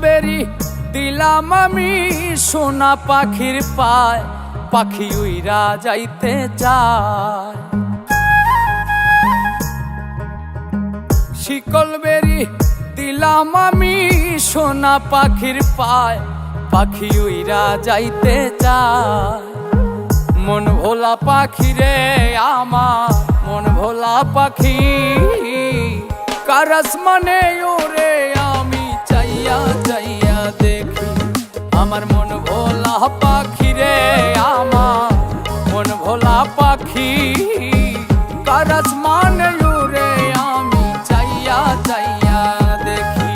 বেরি দিলাম আমি সোনা পাখির পায়, পাখি উইরা যাইতে চায়। শিকল বেরি দিলাম আমি সোনা পাখির পায়, পাখি উইরা যাইতে চায়। মন ভোলা পাখি রে আমার, মন ভোলা পাখি, কার আসমানে ওরে আমি চাইয়া চাইয়া দেখি। আমার মন ভোলা পাখি রে আমার, মন ভোলা পাখি, কার আসমানে ওরে আমি চাইয়া চাইয়া দেখি।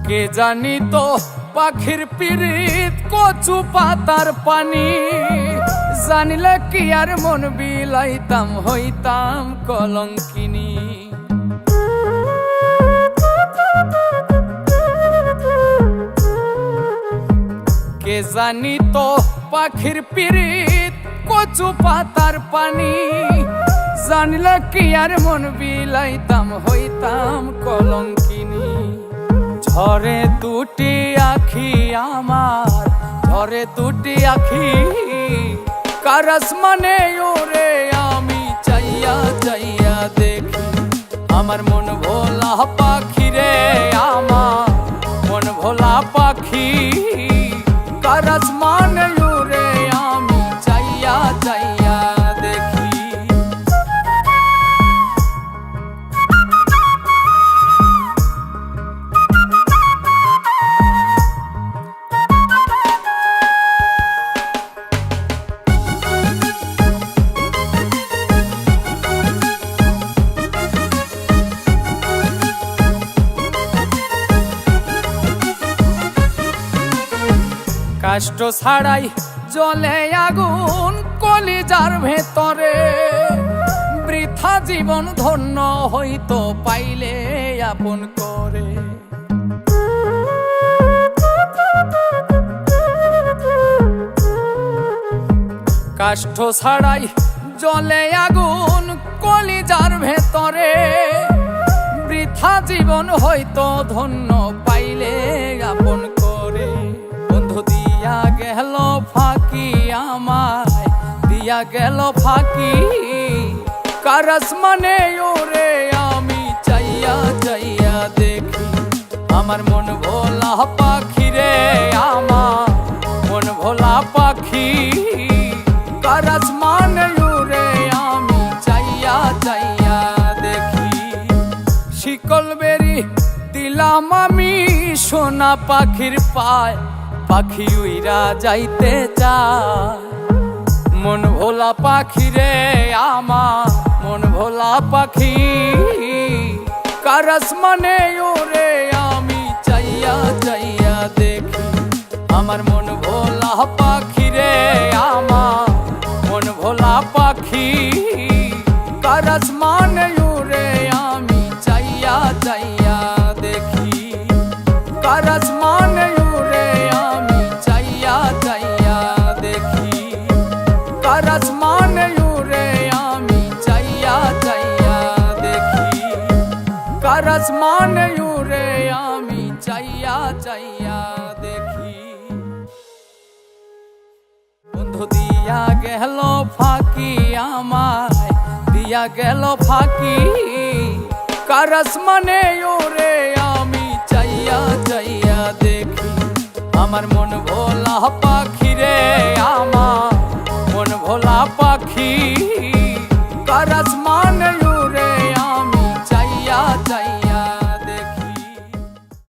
কে জানি তো পাখির পিরিত কচু পাতার পানি, জানিলে কি আর মন বিলাইতাম হইতাম কলঙ্কিনী। কে জানি তো পাখির পিরিত কচু পাতার পানি, জানিলে কি আর মন বিলাইতাম হইতাম কলঙ্কিনী। ঝরে দুটি আখি আমার, ঝরে দুটি আখি, কার আসমানে ওরে আমি চাইয়া চাইয়া দেখি। আমার মন ভোলা পাখি রে আমার, মন ভোলা পাখি, কার আসমানে ওরে আমি চাইয়া চাইয়া দেখি। কষ্ট ছাড়াই জ্বলে আগুন কলিজার ভেতরে, বৃথা জীবন ধন্য হইতো পাইলে আপন করে। কষ্ট ছাড়াই জ্বলে আগুন কলিজার ভেতরে, বৃথা জীবন হইতো ধন্য পাইলে আপন করে। বন্ধু দিয়া গেল ফাঁকি আমায়, দিয়া গেল ফাঁকি, কার আসমানে ওরে আমি চাইয়া চাইয়া দেখি। আমার মন ভোলা পাখি রে আমার, মন ভোলা পাখি, কার আসমানে ওরে আমি চাইয়া চাইয়া দেখি। শিকল বেরি দিলাম আমি সোনা পাখির পায়, পাখি উইরা যাইতে চায়। মন ভোলা পাখি রে আমার, মন ভোলা পাখি, কার আসমানে ওরে আমি চাইয়া চাইয়া দেখি। আমার মন ভোলা পাখি রে আমার, মন ভোলা পাখি, কার আসমানে ওরে আমি চাইয়া চাইয়া দেখি। কার আসমানে ওরে আমি চাইয়া চাইয়া দেখি। কার আসমানে ওরে আমি চাইয়া চাইয়া দেখি। কার আসমানে ওরে আমি চাইয়া চাইয়া দেখি। বন্ধু দিয়া গেল ফাঁকি আমায়, দিয়া গেল ফাঁকি, কার আসমানে ওরে আমি চাইয়া চাইয়া দেখি। আমার মন ভোলা পাখি রে আমার, মন ভোলা পাখি, কার আসমানে